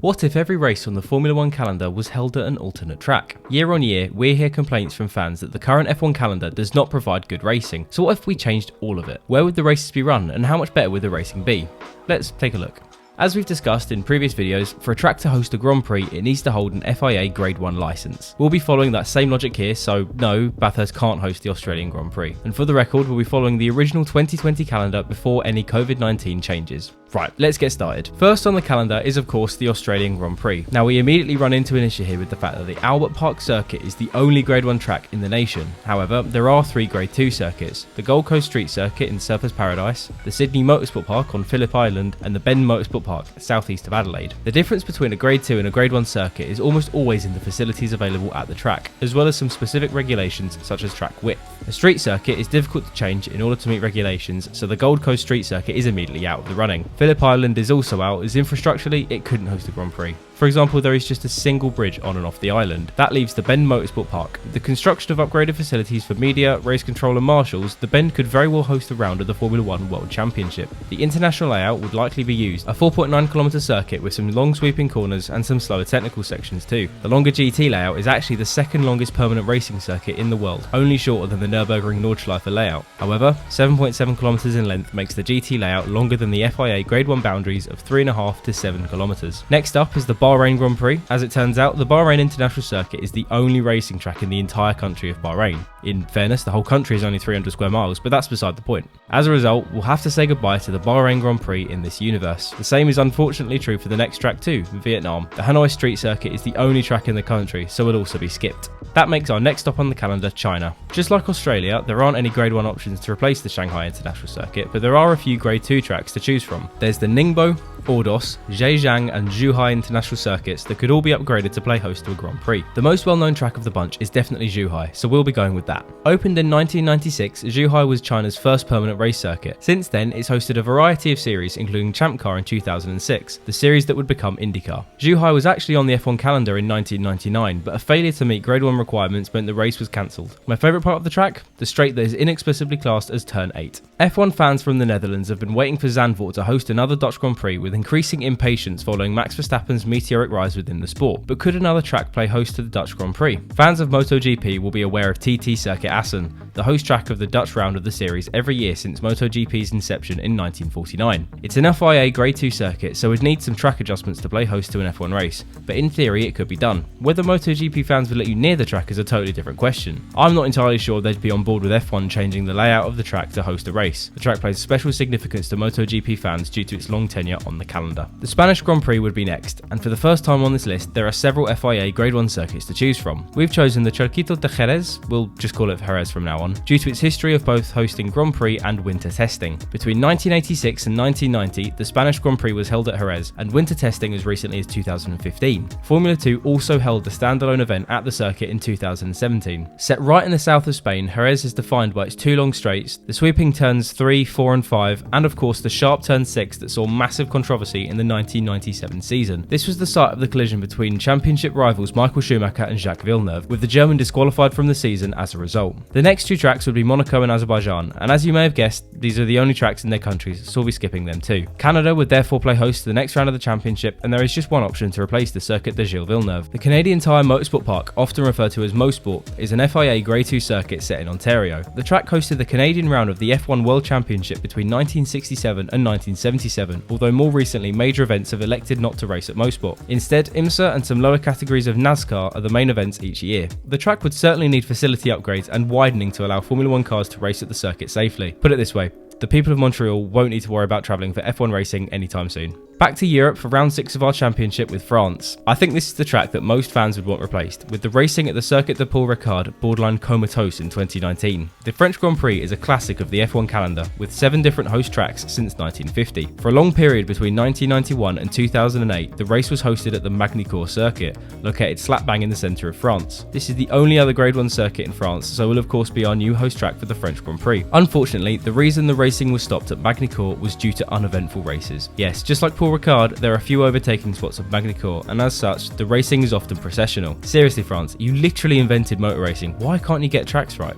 What if every race on the Formula 1 calendar was held at an alternate track? Year on year, we hear complaints from fans that the current F1 calendar does not provide good racing. So what if we changed all of it? Where would the races be run and how much better would the racing be? Let's take a look. As we've discussed in previous videos, for a track to host a Grand Prix, it needs to hold an FIA Grade 1 licence. We'll be following that same logic here, so no, Bathurst can't host the Australian Grand Prix. And for the record, we'll be following the original 2020 calendar before any COVID-19 changes. Right, let's get started. First on the calendar is of course the Australian Grand Prix. Now we immediately run into an issue here with the fact that the Albert Park circuit is the only Grade 1 track in the nation. However, there are 3 Grade 2 circuits: the Gold Coast Street Circuit in Surfers Paradise, the Sydney Motorsport Park on Phillip Island, and the Bend Motorsport Park southeast of Adelaide. The difference between a Grade 2 and a Grade 1 circuit is almost always in the facilities available at the track, as well as some specific regulations such as track width. A street circuit is difficult to change in order to meet regulations, so the Gold Coast Street Circuit is immediately out of the running. Phillip Island is also out, as infrastructurally it couldn't host a Grand Prix. For example, there is just a single bridge on and off the island. That leaves the Bend Motorsport Park. With the construction of upgraded facilities for media, race control and marshals, the Bend could very well host a round of the Formula 1 World Championship. The international layout would likely be used, a 4.9km circuit with some long sweeping corners and some slower technical sections too. The longer GT layout is actually the second longest permanent racing circuit in the world, only shorter than the Nürburgring Nordschleife layout. However, 7.7km in length makes the GT layout longer than the FIA Grade 1 boundaries of 3.5 to 7km. Next up is the Bahrain Grand Prix. As it turns out, the Bahrain International Circuit is the only racing track in the entire country of Bahrain. In fairness, the whole country is only 300 square miles, but that's beside the point. As a result, we'll have to say goodbye to the Bahrain Grand Prix in this universe. The same is unfortunately true for the next track too, Vietnam. The Hanoi Street Circuit is the only track in the country, so will also be skipped. That makes our next stop on the calendar China. Just like Australia, there aren't any Grade 1 options to replace the Shanghai International Circuit, but there are a few Grade 2 tracks to choose from. There's the Ningbo, Ordos, Zhejiang and Zhuhai International Circuits that could all be upgraded to play host to a Grand Prix. The most well-known track of the bunch is definitely Zhuhai, so we'll be going with that. Opened in 1996, Zhuhai was China's first permanent race circuit. Since then, it's hosted a variety of series, including Champ Car in 2006, the series that would become IndyCar. Zhuhai was actually on the F1 calendar in 1999, but a failure to meet Grade 1 requirements meant the race was cancelled. My favourite part of the track? The straight that is inexplicably classed as Turn 8. F1 fans from the Netherlands have been waiting for Zandvoort to host another Dutch Grand Prix with increasing impatience following Max Verstappen's meteoric rise within the sport. But could another track play host to the Dutch Grand Prix? Fans of MotoGP will be aware of TT Circuit Assen, the host track of the Dutch round of the series every year since MotoGP's inception in 1949. It's an FIA Grade 2 circuit, so would need some track adjustments to play host to an F1 race, but in theory it could be done. Whether MotoGP fans would let you near the track is a totally different question. I'm not entirely sure they'd be on board with F1 changing the layout of the track to host a race. The track plays special significance to MotoGP fans due to its long tenure on the calendar. The Spanish Grand Prix would be next, and for the first time on this list, there are several FIA Grade 1 circuits to choose from. We've chosen the Circuito de Jerez, we'll just call it Jerez from now on, due to its history of both hosting Grand Prix and winter testing. Between 1986 and 1990, the Spanish Grand Prix was held at Jerez, and winter testing as recently as 2015. Formula 2 also held a standalone event at the circuit in 2017. Set right in the south of Spain, Jerez is defined by its 2 long straights, the sweeping turns 3, 4 and 5, and of course the sharp turn 6 that saw massive controversy in the 1997 season. This was the site of the collision between championship rivals Michael Schumacher and Jacques Villeneuve, with the German disqualified from the season as a result. The next 2 tracks would be Monaco and Azerbaijan, and as you may have guessed, these are the only tracks in their countries, so we'll be skipping them too. Canada would therefore play host to the next round of the championship, and there is just one option to replace the Circuit de Gilles Villeneuve. The Canadian Tire Motorsport Park, often referred to as MoSport, is an FIA Grade 2 circuit set in Ontario. The track hosted the Canadian round of the F1 World Championship between 1967 and 1977, although more recently major events have elected not to race at MoSport. Instead, IMSA and some lower categories of NASCAR are the main events each year. The track would certainly need facility upgrades and widening to allow Formula 1 cars to race at the circuit safely. Put it this way, the people of Montreal won't need to worry about travelling for F1 racing anytime soon. Back to Europe for round 6 of our championship with France. I think this is the track that most fans would want replaced, with the racing at the Circuit de Paul Ricard borderline comatose in 2019. The French Grand Prix is a classic of the F1 calendar, with 7 different host tracks since 1950. For a long period between 1991 and 2008, the race was hosted at the Magny-Cours circuit, located slap bang in the centre of France. This is the only other Grade 1 circuit in France, so will of course be our new host track for the French Grand Prix. Unfortunately, the reason the racing was stopped at Magny-Cours was due to uneventful races. Yes, just like Paul Ricard, there are a few overtaking spots at Magny-Cours, and as such, the racing is often processional. Seriously France, you literally invented motor racing, why can't you get tracks right?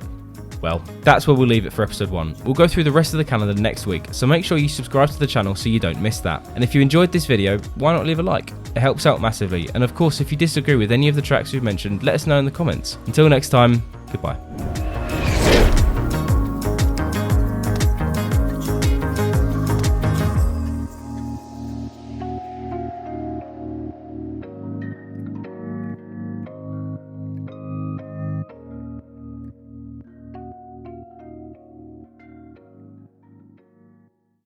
Well, that's where we'll leave it for episode 1. We'll go through the rest of the calendar next week, so make sure you subscribe to the channel so you don't miss that. And if you enjoyed this video, why not leave a like? It helps out massively. And of course, if you disagree with any of the tracks we've mentioned, let us know in the comments. Until next time, goodbye.